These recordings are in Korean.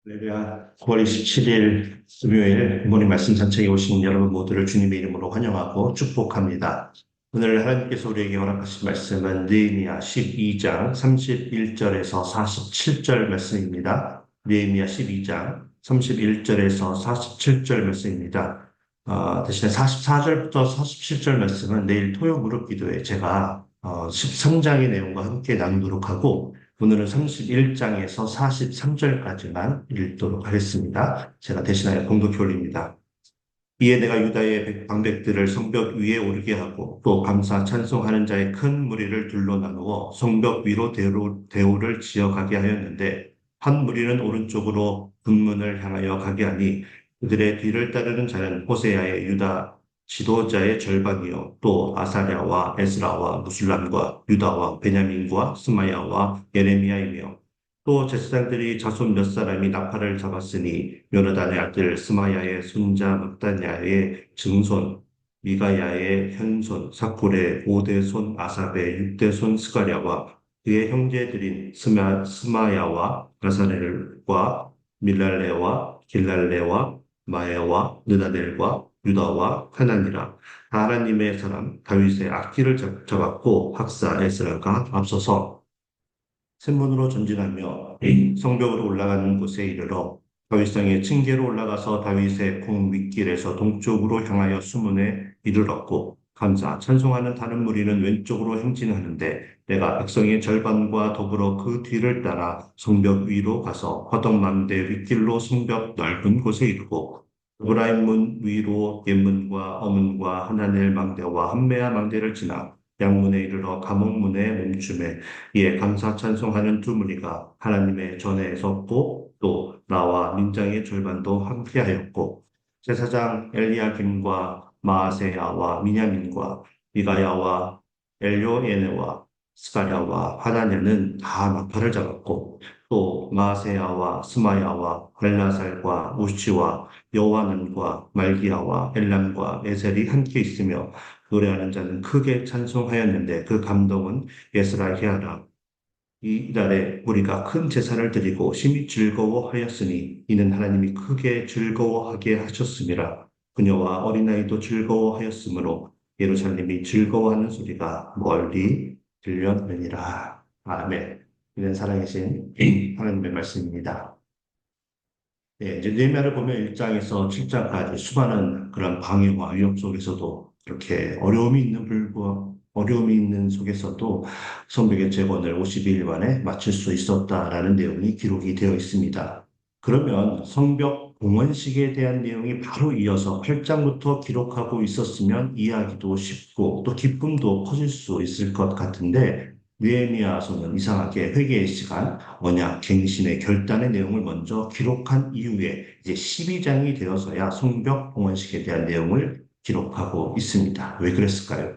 할렐루야. 9월 27일 금요일 부모님 말씀 전체에 오신 여러분 모두를 주님의 이름으로 환영하고 축복합니다. 오늘 하나님께서 우리에게 허락하신 말씀은 느헤미야 12장 31절에서 47절 말씀입니다. 느헤미야 12장 31절에서 47절 말씀입니다. 대신에 44절부터 47절 말씀은 내일 토요 무릎 기도에 제가 13장의 내용과 함께 나누도록 하고 오늘은 31장에서 43절까지만 읽도록 하겠습니다. 제가 대신하여 봉독해 올립니다. 이에 내가 유다의 방백들을 성벽 위에 오르게 하고 또 감사 찬송하는 자의 큰 무리를 둘로 나누어 성벽 위로 대오를 지어가게 하였는데 한 무리는 오른쪽으로 군문을 향하여 가게 하니 그들의 뒤를 따르는 자는 호세아의 유다 지도자의 절반이요 또 아사랴와 에스라와 무술람과 유다와 베냐민과 스마야와 예레미야이며 또 제사장들이 자손 몇 사람이 나팔을 잡았으니 요나단의 아들 스마야의 손자 막다냐의 증손 미가야의 현손 사쿨의 5대손 아삽의 6대손 스가랴와 그의 형제들인 스마야와 가사렐과 밀랄레와 길랄레와 마에와 느다넬과 유다와 하나니라 다 하나님의 사람 다윗의 악기를 잡았고 학사 에스라가 앞서서 샘문으로 전진하며 성벽으로 올라가는 곳에 이르러 다윗성의 층계로 올라가서 다윗의 공 윗길에서 동쪽으로 향하여 수문에 이르렀고 감사 찬송하는 다른 무리는 왼쪽으로 행진하는데 내가 백성의 절반과 더불어 그 뒤를 따라 성벽 위로 가서 화덕망대 윗길로 성벽 넓은 곳에 이르고 에브라임 문 위로 옛문과 어문과 하나넬 망대와 한메아 망대를 지나 양문에 이르러 감옥문에 멈춤에 이에 감사 찬송하는 두 무리가 하나님의 전에 섰고 또 나와 민장의 절반도 함께하였고 제사장 엘리야김과 마아세야와 미냐민과 미가야와 엘요에네와 스가랴와 하나냐는 다 나팔을 잡았고 또 마아세야와 스마야와 엘라살과 우시와 여호와난과 말기야와 엘람과 에셀이 함께 있으며 노래하는 자는 크게 찬송하였는데 그 감동은 예스라히아라. 이날에 우리가 큰 제사를 드리고 심히 즐거워하였으니 이는 하나님이 크게 즐거워하게 하셨음이라. 그녀와 어린아이도 즐거워하였으므로 예루살렘이 즐거워하는 소리가 멀리 들렸느니라. 아멘. 이는 살아계신 하나님의 말씀입니다. 예, 이제 느헤미야를 보면 1장에서 7장까지 수많은 그런 방해와 위협 속에서도 이렇게 어려움이 있는 속에서도 성벽의 재건을 52일 만에 마칠 수 있었다라는 내용이 기록이 되어 있습니다. 그러면 성벽 봉헌식에 대한 내용이 바로 이어서 8장부터 기록하고 있었으면 이해하기도 쉽고 또 기쁨도 커질 수 있을 것 같은데 느헤미야서는 이상하게 회개의 시간, 언약, 갱신의 결단의 내용을 먼저 기록한 이후에 이제 12장이 되어서야 성벽 봉헌식에 대한 내용을 기록하고 있습니다. 왜 그랬을까요?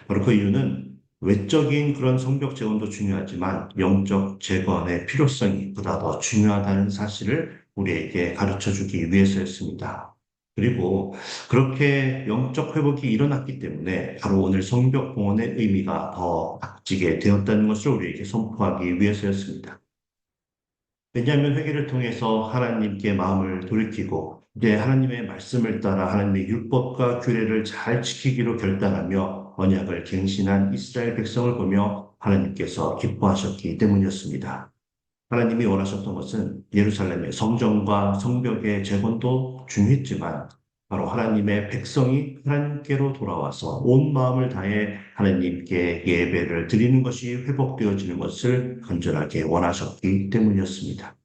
바로 그 이유는 외적인 그런 성벽 재건도 중요하지만 영적 재건의 필요성이 보다 더 중요하다는 사실을 우리에게 가르쳐 주기 위해서였습니다. 그리고 그렇게 영적 회복이 일어났기 때문에 바로 오늘 성벽 봉헌의 의미가 더 각지게 되었다는 것을 우리에게 선포하기 위해서였습니다. 왜냐하면 회개를 통해서 하나님께 마음을 돌이키고 이제 하나님의 말씀을 따라 하나님의 율법과 규례를 잘 지키기로 결단하며 언약을 갱신한 이스라엘 백성을 보며 하나님께서 기뻐하셨기 때문이었습니다. 하나님이 원하셨던 것은 예루살렘의 성전과 성벽의 재건도 중요했지만 바로 하나님의 백성이 하나님께로 돌아와서 온 마음을 다해 하나님께 예배를 드리는 것이 회복되어지는 것을 간절하게 원하셨기 때문이었습니다.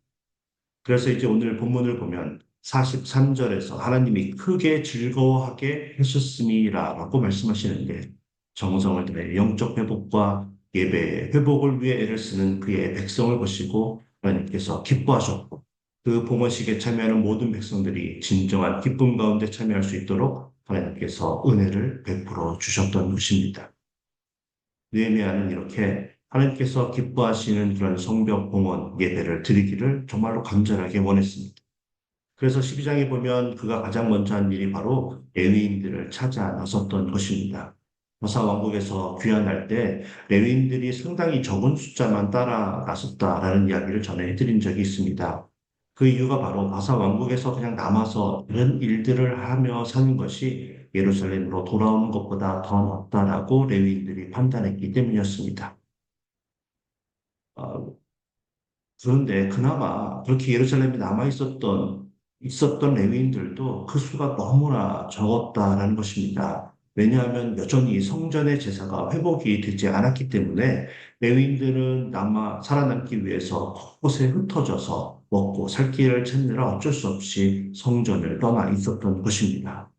그래서 이제 오늘 본문을 보면 43절에서 하나님이 크게 즐거워하게 하셨음이라고 말씀하시는데 정성을 다해 영적 회복과 예배의 회복을 위해 애를 쓰는 그의 백성을 보시고 하나님께서 기뻐하셨고 그 봉헌식에 참여하는 모든 백성들이 진정한 기쁨 가운데 참여할 수 있도록 하나님께서 은혜를 베풀어 주셨던 것입니다. 느헤미야는 이렇게 하나님께서 기뻐하시는 그런 성벽 봉헌 예배를 드리기를 정말로 간절하게 원했습니다. 그래서 12장에 보면 그가 가장 먼저 한 일이 바로 레위인들을 찾아 나섰던 것입니다. 바사 왕국에서 귀환할 때 레위인들이 상당히 적은 숫자만 따라 나섰다라는 이야기를 전해 드린 적이 있습니다. 그 이유가 바로 바사 왕국에서 그냥 남아서 이런 일들을 하며 사는 것이 예루살렘으로 돌아오는 것보다 더 낫다라고 레위인들이 판단했기 때문이었습니다. 어, 그런데 그나마 그렇게 예루살렘에 있었던 레위인들도 그 수가 너무나 적었다라는 것입니다. 왜냐하면 여전히 성전의 제사가 회복이 되지 않았기 때문에 레위인들은 살아남기 위해서 곳곳에 흩어져서 먹고 살 길을 찾느라 어쩔 수 없이 성전을 떠나 있었던 것입니다.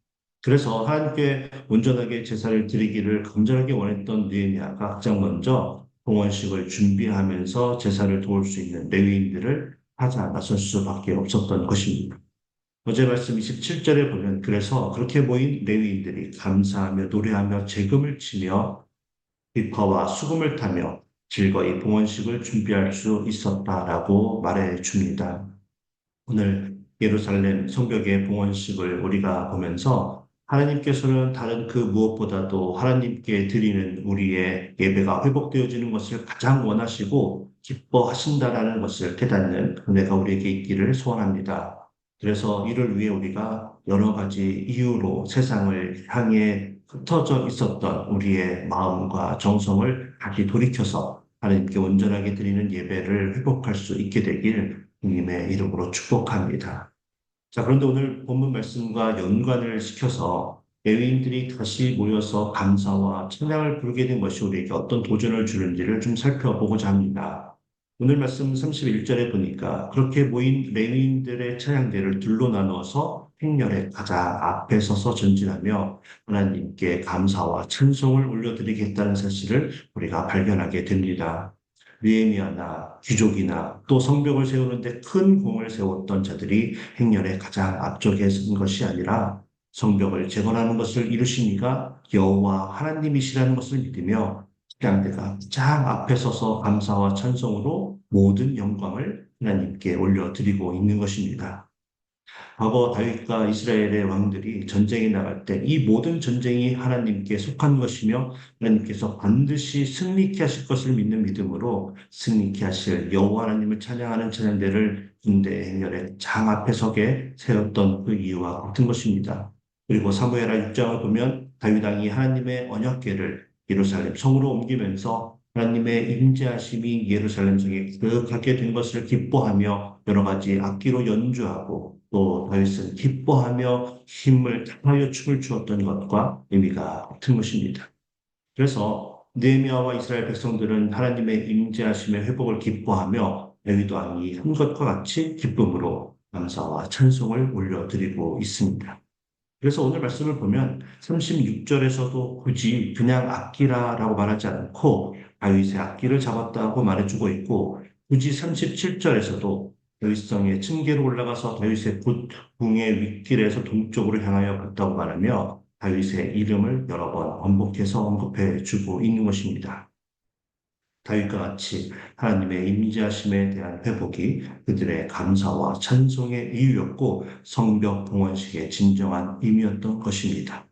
그래서 하나님께 온전하게 제사를 드리기를 간절하게 원했던 느헤미야가 가장 먼저 봉헌식을 준비하면서 제사를 도울 수 있는 레위인들을 찾아 나설 수밖에 없었던 것입니다. 어제 말씀 27절에 보면 그래서 그렇게 모인 레위인들이 감사하며 노래하며 재금을 치며 비파와 수금을 타며 즐거이 봉헌식을 준비할 수 있었다라고 말해 줍니다. 오늘 예루살렘 성벽의 봉헌식을 우리가 보면서 하나님께서는 다른 그 무엇보다도 하나님께 드리는 우리의 예배가 회복되어지는 것을 가장 원하시고 기뻐하신다라는 것을 깨닫는 은혜가 우리에게 있기를 소원합니다. 그래서 이를 위해 우리가 여러 가지 이유로 세상을 향해 흩어져 있었던 우리의 마음과 정성을 다시 돌이켜서 하나님께 온전하게 드리는 예배를 회복할 수 있게 되길 주님의 이름으로 축복합니다. 자, 그런데 오늘 본문 말씀과 연관을 시켜서 레위인들이 다시 모여서 감사와 찬양을 부르게 된 것이 우리에게 어떤 도전을 주는지를 좀 살펴보고자 합니다. 오늘 말씀 31절에 보니까 그렇게 모인 레위인들의 찬양대를 둘로 나누어서 행렬의 가장 앞에 서서 전진하며 하나님께 감사와 찬송을 올려드리겠다는 사실을 우리가 발견하게 됩니다. 느헤미야나 귀족이나 또 성벽을 세우는데 큰 공을 세웠던 자들이 행렬의 가장 앞쪽에 선 것이 아니라 성벽을 재건하는 것을 이루신 이가 여호와 하나님이시라는 것을 믿으며 양대가 가장 앞에 서서 감사와 찬송으로 모든 영광을 하나님께 올려드리고 있는 것입니다. 과거 다윗과 이스라엘의 왕들이 전쟁에 나갈 때 이 모든 전쟁이 하나님께 속한 것이며 하나님께서 반드시 승리케 하실 것을 믿는 믿음으로 승리케 하실 여호와 하나님을 찬양하는 찬양대를 군대 행렬의 장 앞에 서게 세웠던 그 이유와 같은 것입니다. 그리고 사무엘하 6장을 보면 다윗 왕이 하나님의 언약궤를 예루살렘 성으로 옮기면서 하나님의 임재하심이 예루살렘 성에 거룩하게 된 것을 기뻐하며 여러 가지 악기로 연주하고 또 다윗은 기뻐하며 힘을 다하여 춤을 추었던 것과 의미가 같은 것입니다. 그래서 느헤미야와 이스라엘 백성들은 하나님의 임재하심의 회복을 기뻐하며 다윗 왕이 한 것과 같이 기쁨으로 감사와 찬송을 올려드리고 있습니다. 그래서 오늘 말씀을 보면 36절에서도 굳이 그냥 악기라라고 말하지 않고 다윗의 악기를 잡았다고 말해주고 있고 굳이 37절에서도 다윗성의 층계로 올라가서 다윗의 붕의 윗길에서 동쪽으로 향하여 갔다고 말하며 다윗의 이름을 여러 번 반복해서 언급해 주고 있는 것입니다. 다윗과 같이 하나님의 임재하심에 대한 회복이 그들의 감사와 찬송의 이유였고 성벽 봉헌식의 진정한 의미였던 것입니다.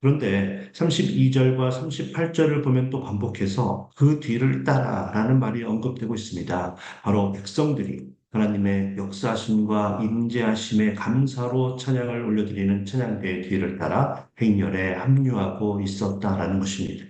그런데 32절과 38절을 보면 또 반복해서 그 뒤를 따라라는 말이 언급되고 있습니다. 바로 백성들이 하나님의 역사하심과 임재하심에 감사로 찬양을 올려드리는 찬양대의 뒤를 따라 행렬에 합류하고 있었다라는 것입니다.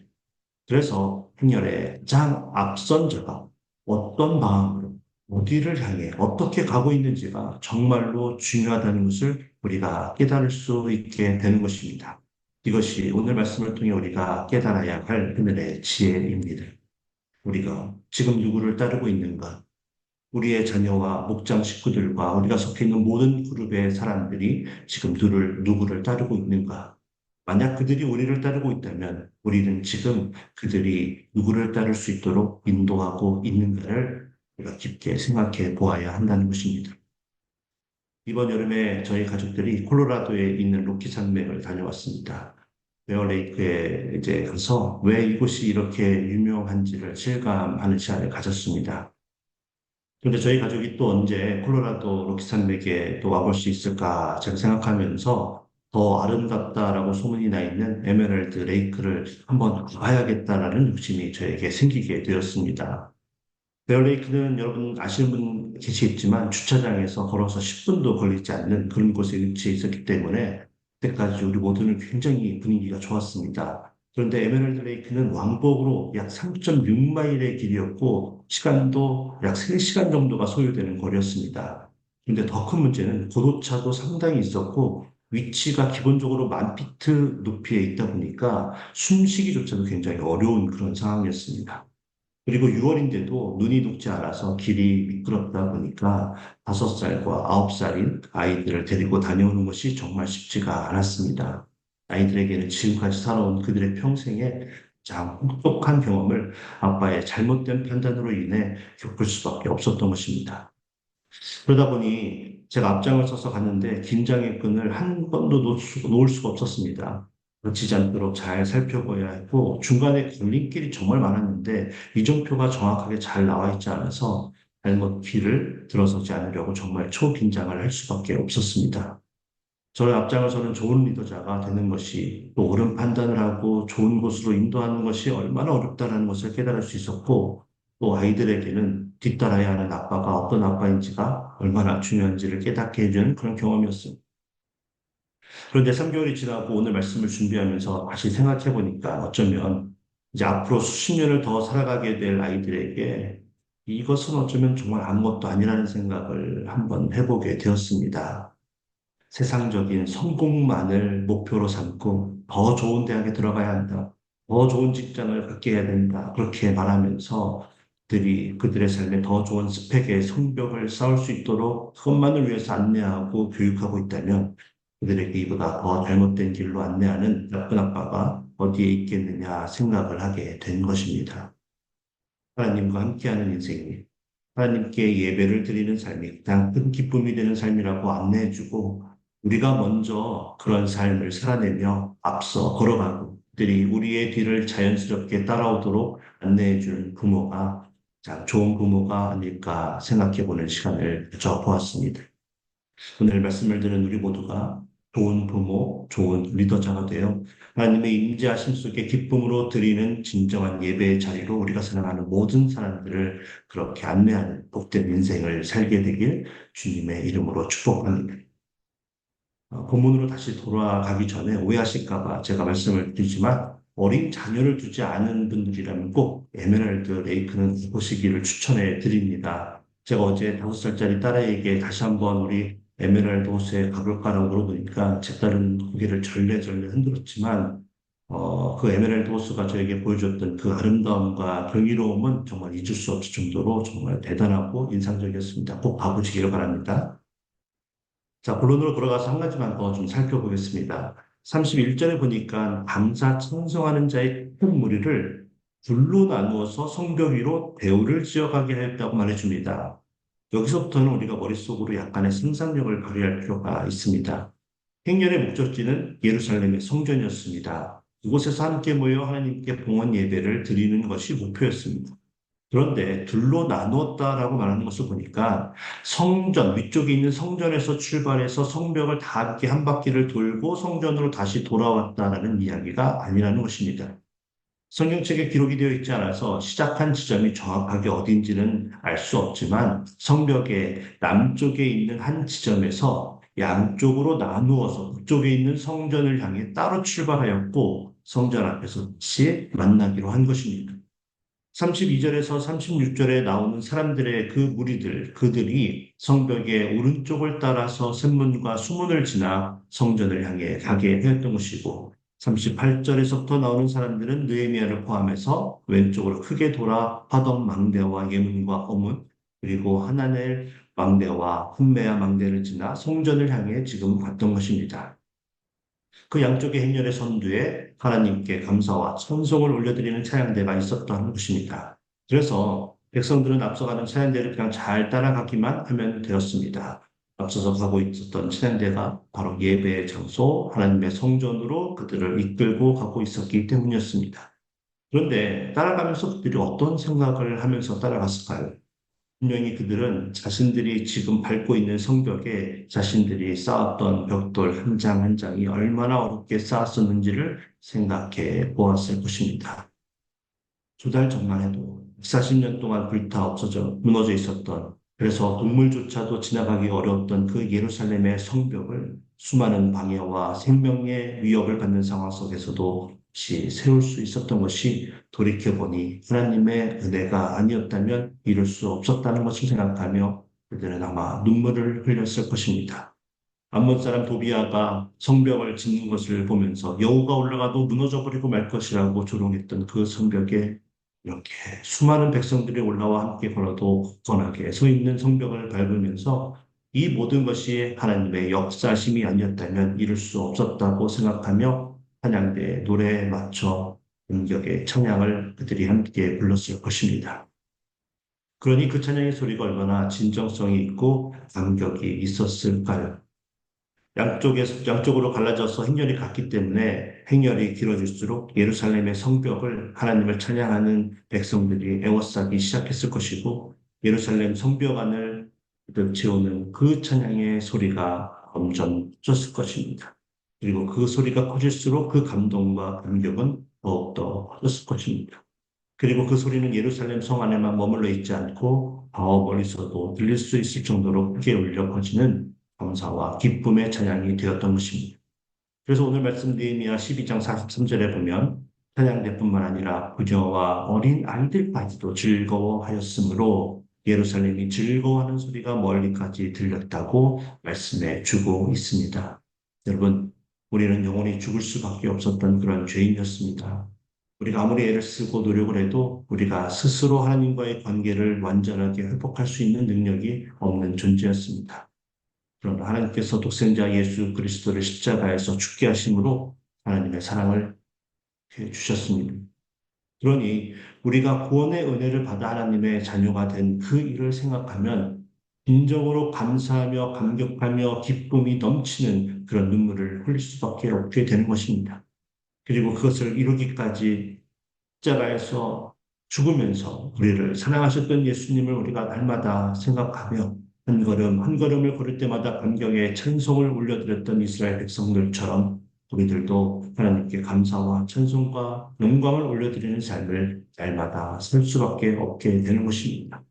그래서 행렬의 가장 앞선 자가 어떤 마음으로 어디를 향해 어떻게 가고 있는지가 정말로 중요하다는 것을 우리가 깨달을 수 있게 되는 것입니다. 이것이 오늘 말씀을 통해 우리가 깨달아야 할 하늘의 지혜입니다. 우리가 지금 누구를 따르고 있는가? 우리의 자녀와 목장 식구들과 우리가 속해 있는 모든 그룹의 사람들이 지금 누구를 따르고 있는가? 만약 그들이 우리를 따르고 있다면 우리는 지금 그들이 누구를 따를 수 있도록 인도하고 있는가를 우리가 깊게 생각해 보아야 한다는 것입니다. 이번 여름에 저희 가족들이 콜로라도에 있는 로키 산맥을 다녀왔습니다. 베어레이크에 이제 가서 왜 이곳이 이렇게 유명한지를 실감하는 시간을 가졌습니다. 그런데 저희 가족이 또 언제 콜로라도 로키 산맥에 또 와볼 수 있을까 제가 생각하면서 더 아름답다라고 소문이 나 있는 에메랄드 레이크를 한번 가봐야겠다라는 욕심이 저에게 생기게 되었습니다. 베어레이크는 여러분 아시는 분 계시겠지만 주차장에서 걸어서 10분도 걸리지 않는 그런 곳에 위치해 있었기 때문에 그때까지 우리 모두는 굉장히 분위기가 좋았습니다. 그런데 에메랄드 레이크는 왕복으로 약 3.6마일의 길이었고 시간도 약 3시간 정도가 소요되는 거리였습니다. 근데 더 큰 문제는 고도차도 상당히 있었고 위치가 기본적으로 10,000피트 높이에 있다 보니까 숨쉬기조차도 굉장히 어려운 그런 상황이었습니다. 그리고 6월인데도 눈이 녹지 않아서 길이 미끄럽다 보니까 5살과 9살인 아이들을 데리고 다녀오는 것이 정말 쉽지가 않았습니다. 아이들에게는 지금까지 살아온 그들의 평생에 참 혹독한 경험을 아빠의 잘못된 판단으로 인해 겪을 수밖에 없었던 것입니다. 그러다 보니 제가 앞장을 서서 갔는데 긴장의 끈을 한 번도 놓을 수가 없었습니다. 놓치지 않도록 잘 살펴봐야 했고 중간에 걸림길이 정말 많았는데 이정표가 정확하게 잘 나와 있지 않아서 잘못 길을 들어서지 않으려고 정말 초긴장을 할 수밖에 없었습니다. 저를 앞장서는 좋은 리더자가 되는 것이 또 옳은 판단을 하고 좋은 곳으로 인도하는 것이 얼마나 어렵다는 것을 깨달을 수 있었고 또 아이들에게는 뒤따라야 하는 아빠가 어떤 아빠인지가 얼마나 중요한지를 깨닫게 해주는 그런 경험이었습니다. 그런데 3개월이 지나고 오늘 말씀을 준비하면서 다시 생각해 보니까 어쩌면 이제 앞으로 수십 년을 더 살아가게 될 아이들에게 이것은 어쩌면 정말 아무것도 아니라는 생각을 한번 해보게 되었습니다. 세상적인 성공만을 목표로 삼고 더 좋은 대학에 들어가야 한다. 더 좋은 직장을 갖게 해야 된다. 그렇게 말하면서 그들의 삶에 더 좋은 스펙의 성벽을 쌓을 수 있도록 그것만을 위해서 안내하고 교육하고 있다면 그들에게 이보다 더 잘못된 길로 안내하는 나쁜 아빠가 어디에 있겠느냐 생각을 하게 된 것입니다. 하나님과 함께하는 인생이 하나님께 예배를 드리는 삶이 가장 큰 기쁨이 되는 삶이라고 안내해주고 우리가 먼저 그런 삶을 살아내며 앞서 걸어가고 그들이 우리의 뒤를 자연스럽게 따라오도록 안내해주는 부모가 참 좋은 부모가 아닐까 생각해보는 시간을 가져보았습니다. 오늘 말씀을 들은 우리 모두가 좋은 부모, 좋은 리더자가 되어 하나님의 임재하심 속에 기쁨으로 드리는 진정한 예배의 자리로 우리가 살아가는 모든 사람들을 그렇게 안내하는 복된 인생을 살게 되길 주님의 이름으로 축복합니다. 본문으로 다시 돌아가기 전에 오해하실까 봐 제가 말씀을 드리지만 어린 자녀를 두지 않은 분들이라면 꼭 에메랄드 레이크는 보시기를 추천해 드립니다. 제가 어제 5살짜리 딸에게 다시 한번 우리 에메랄드 호수에 가볼까라고 물어보니까 제 딸은 고개를 절레절레 흔들었지만 그 에메랄드 호수가 저에게 보여줬던 그 아름다움과 경이로움은 정말 잊을 수 없을 정도로 정말 대단하고 인상적이었습니다. 꼭 가보시기를 바랍니다. 자, 본론으로 돌아가서 한 가지만 더 좀 살펴보겠습니다. 31절에 보니까 감사 찬송하는 자의 큰 무리를 둘로 나누어서 성벽 위로 대우를 지어가게 하였다고 말해줍니다. 여기서부터는 우리가 머릿속으로 약간의 상상력을 발휘할 필요가 있습니다. 행렬의 목적지는 예루살렘의 성전이었습니다. 이곳에서 함께 모여 하나님께 봉헌 예배를 드리는 것이 목표였습니다. 그런데 둘로 나누었다라고 말하는 것을 보니까 성전, 위쪽에 있는 성전에서 출발해서 성벽을 다 함께 한 바퀴를 돌고 성전으로 다시 돌아왔다라는 이야기가 아니라는 것입니다. 성경책에 기록이 되어 있지 않아서 시작한 지점이 정확하게 어딘지는 알 수 없지만 성벽의 남쪽에 있는 한 지점에서 양쪽으로 나누어서 북쪽에 있는 성전을 향해 따로 출발하였고 성전 앞에서 다시 만나기로 한 것입니다. 32절에서 36절에 나오는 사람들의 그 무리들, 그들이 성벽의 오른쪽을 따라서 샘문과 수문을 지나 성전을 향해 가게 하였던 것이고, 38절에서부터 나오는 사람들은 느헤미야를 포함해서 왼쪽으로 크게 돌아 화덕 망대와 예문과 어문, 그리고 하나넬 망대와 흠메야 망대를 지나 성전을 향해 지금 갔던 것입니다. 그 양쪽의 행렬의 선두에 하나님께 감사와 찬송을 올려드리는 찬양대가 있었던 것입니다. 그래서 백성들은 앞서가는 찬양대를 그냥 잘 따라가기만 하면 되었습니다. 앞서서 가고 있었던 찬양대가 바로 예배의 장소, 하나님의 성전으로 그들을 이끌고 가고 있었기 때문이었습니다. 그런데 따라가면서 그들이 어떤 생각을 하면서 따라갔을까요? 분명히 그들은 자신들이 지금 밟고 있는 성벽에 자신들이 쌓았던 벽돌 한 장 한 장이 얼마나 어렵게 쌓았었는지를 생각해 보았을 것입니다. 2달 전만 해도 40년 동안 불타 없어져 무너져 있었던, 그래서 동물조차도 지나가기 어려웠던 그 예루살렘의 성벽을 수많은 방해와 생명의 위협을 받는 상황 속에서도 다시 세울 수 있었던 것이, 돌이켜보니 하나님의 은혜가 아니었다면 이룰 수 없었다는 것을 생각하며 그들은 아마 눈물을 흘렸을 것입니다. 암몬 사람 도비아가 성벽을 짓는 것을 보면서 여호가 올라가도 무너져 버리고 말 것이라고 조롱했던 그 성벽에 이렇게 수많은 백성들이 올라와 함께 걸어도 굳건하게 서 있는 성벽을 밟으면서 이 모든 것이 하나님의 역사심이 아니었다면 이룰 수 없었다고 생각하며 찬양대의 노래에 맞춰 공격의 찬양을 그들이 함께 불렀을 것입니다. 그러니 그 찬양의 소리가 얼마나 진정성이 있고 감격이 있었을까요? 양쪽으로 갈라져서 행렬이 같기 때문에 행렬이 길어질수록 예루살렘의 성벽을, 하나님을 찬양하는 백성들이 애워싸기 시작했을 것이고, 예루살렘 성벽 안을 채우는 그 찬양의 소리가 점점 커졌을 것입니다. 그리고 그 소리가 커질수록 그 감동과 감격은 더욱더 커졌을 것입니다. 그리고 그 소리는 예루살렘 성 안에만 머물러 있지 않고 더 멀리서도 들릴 수 있을 정도로 크게 울려 퍼지는 감사와 기쁨의 찬양이 되었던 것입니다. 그래서 오늘 말씀 느헤미야 12장 43절에 보면 찬양대뿐만 아니라 부녀와 어린 아이들까지도 즐거워하였으므로 예루살렘이 즐거워하는 소리가 멀리까지 들렸다고 말씀해 주고 있습니다. 여러분, 우리는 영원히 죽을 수밖에 없었던 그런 죄인이었습니다. 우리가 아무리 애를 쓰고 노력을 해도 우리가 스스로 하나님과의 관계를 완전하게 회복할 수 있는 능력이 없는 존재였습니다. 그러나 하나님께서 독생자 예수 그리스도를 십자가에서 죽게 하심으로 하나님의 사랑을 주셨습니다. 그러니 우리가 구원의 은혜를 받아 하나님의 자녀가 된 그 일을 생각하면 진정으로 감사하며 감격하며 기쁨이 넘치는 그런 눈물을 흘릴 수밖에 없게 되는 것입니다. 그리고 그것을 이루기까지 십자가에서 죽으면서 우리를 사랑하셨던 예수님을 우리가 날마다 생각하며 한 걸음 한 걸음을 걸을 때마다 감격의 찬송을 올려드렸던 이스라엘 백성들처럼 우리들도 하나님께 감사와 찬송과 영광을 올려드리는 삶을 날마다 살 수밖에 없게 되는 것입니다.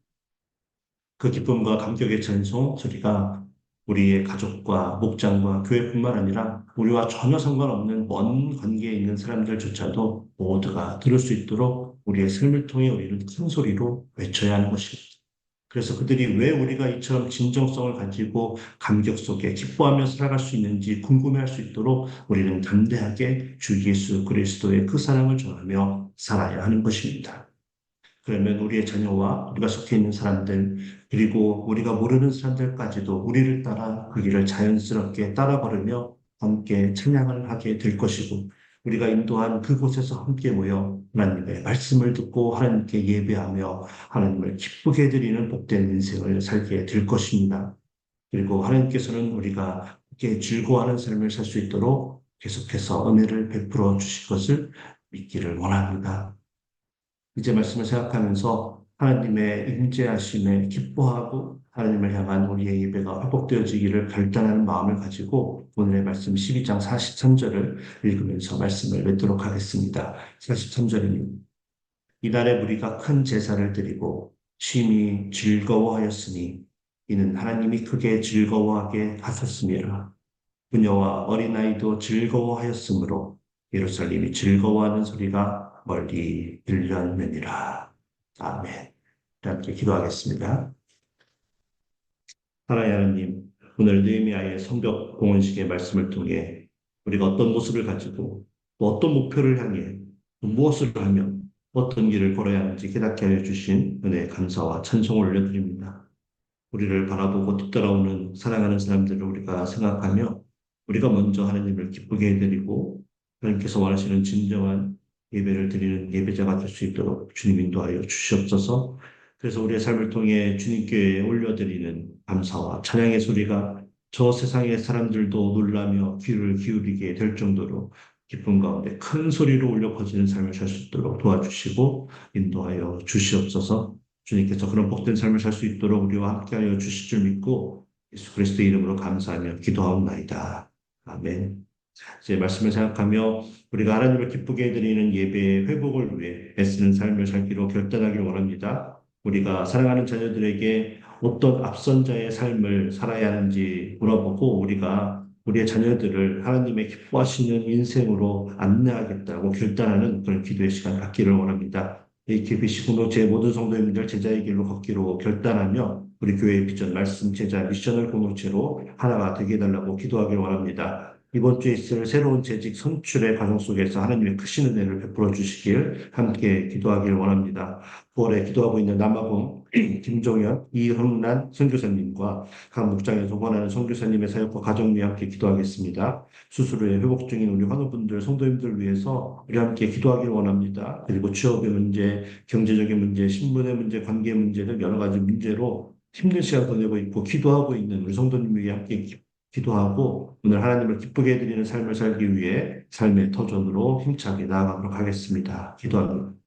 그 기쁨과 감격의 찬송 소리가 우리의 가족과 목장과 교회뿐만 아니라 우리와 전혀 상관없는 먼 관계에 있는 사람들조차도 모두가 들을 수 있도록 우리의 삶을 통해 우리는 큰 소리로 외쳐야 하는 것입니다. 그래서 그들이 왜 우리가 이처럼 진정성을 가지고 감격 속에 기뻐하며 살아갈 수 있는지 궁금해할 수 있도록 우리는 담대하게 주 예수 그리스도의 그 사랑을 전하며 살아야 하는 것입니다. 그러면 우리의 자녀와 우리가 속해 있는 사람들, 그리고 우리가 모르는 사람들까지도 우리를 따라 그 길을 자연스럽게 따라 걸으며 함께 찬양을 하게 될 것이고, 우리가 인도한 그곳에서 함께 모여 하나님의 말씀을 듣고 하나님께 예배하며 하나님을 기쁘게 해드리는 복된 인생을 살게 될 것입니다. 그리고 하나님께서는 우리가 함께 즐거워하는 삶을 살 수 있도록 계속해서 은혜를 베풀어 주실 것을 믿기를 원합니다. 이제 말씀을 생각하면서 하나님의 임재하심에 기뻐하고 하나님을 향한 우리의 예배가 회복되어지기를 결단하는 마음을 가지고 오늘의 말씀 12장 43절을 읽으면서 말씀을 맺도록 하겠습니다. 43절입니다. 이날에 우리가 큰 제사를 드리고 심히 즐거워하였으니 이는 하나님이 크게 즐거워하게 하셨습니다. 부녀와 어린아이도 즐거워하였으므로 예루살렘이 즐거워하는 소리가 멀리 들렸느니라. 아멘. 함께 기도하겠습니다. 하나님 하나님, 오늘 느헤미야의 성벽 공헌식의 말씀을 통해 우리가 어떤 모습을 가지고 또 어떤 목표를 향해 또 무엇을 하며 어떤 길을 걸어야 하는지 깨닫게 하여 주신 은혜의 감사와 찬송을 올려드립니다. 우리를 바라보고 뒤따라오는 사랑하는 사람들을 우리가 생각하며 우리가 먼저 하나님을 기쁘게 해드리고 하나님께서 원하시는 진정한 예배를 드리는 예배자가 될 수 있도록 주님 인도하여 주시옵소서. 그래서 우리의 삶을 통해 주님께 올려드리는 감사와 찬양의 소리가 저 세상의 사람들도 놀라며 귀를 기울이게 될 정도로 기쁨 가운데 큰 소리로 울려 퍼지는 삶을 살 수 있도록 도와주시고 인도하여 주시옵소서. 주님께서 그런 복된 삶을 살 수 있도록 우리와 함께하여 주실 줄 믿고 예수 그리스도의 이름으로 감사하며 기도하옵나이다. 아멘. 이제 말씀을 생각하며 우리가 하나님을 기쁘게 해드리는 예배의 회복을 위해 애쓰는 삶을 살기로 결단하길 원합니다. 우리가 사랑하는 자녀들에게 어떤 앞선 자의 삶을 살아야 하는지 물어보고 우리가 우리의 자녀들을 하나님의 기뻐하시는 인생으로 안내하겠다고 결단하는 그런 기도의 시간 갖기를 원합니다. AKBC 공동체 모든 성도님들 제자의 길로 걷기로 결단하며 우리 교회의 비전, 말씀, 제자, 미션을 공동체로 하나가 되게 해달라고 기도하길 원합니다. 이번 주에 있을 새로운 재직 선출의 과정 속에서 하나님의 크신 은혜를 베풀어 주시길 함께 기도하길 원합니다. 9월에 기도하고 있는 남아공 김종현, 이흥란 선교사님과 각 목장에서 원하는 선교사님의 사역과 가정 위에 함께 기도하겠습니다. 수술 후에 회복 중인 우리 환우분들, 성도님들 위해서 우리 함께 기도하길 원합니다. 그리고 취업의 문제, 경제적인 문제, 신분의 문제, 관계 문제 등 여러 가지 문제로 힘든 시간 보내고 있고 기도하고 있는 우리 성도님 위해 함께 기도하고 오늘 하나님을 기쁘게 해드리는 삶을 살기 위해 삶의 터전으로 힘차게 나아가도록 하겠습니다. 기도합니다.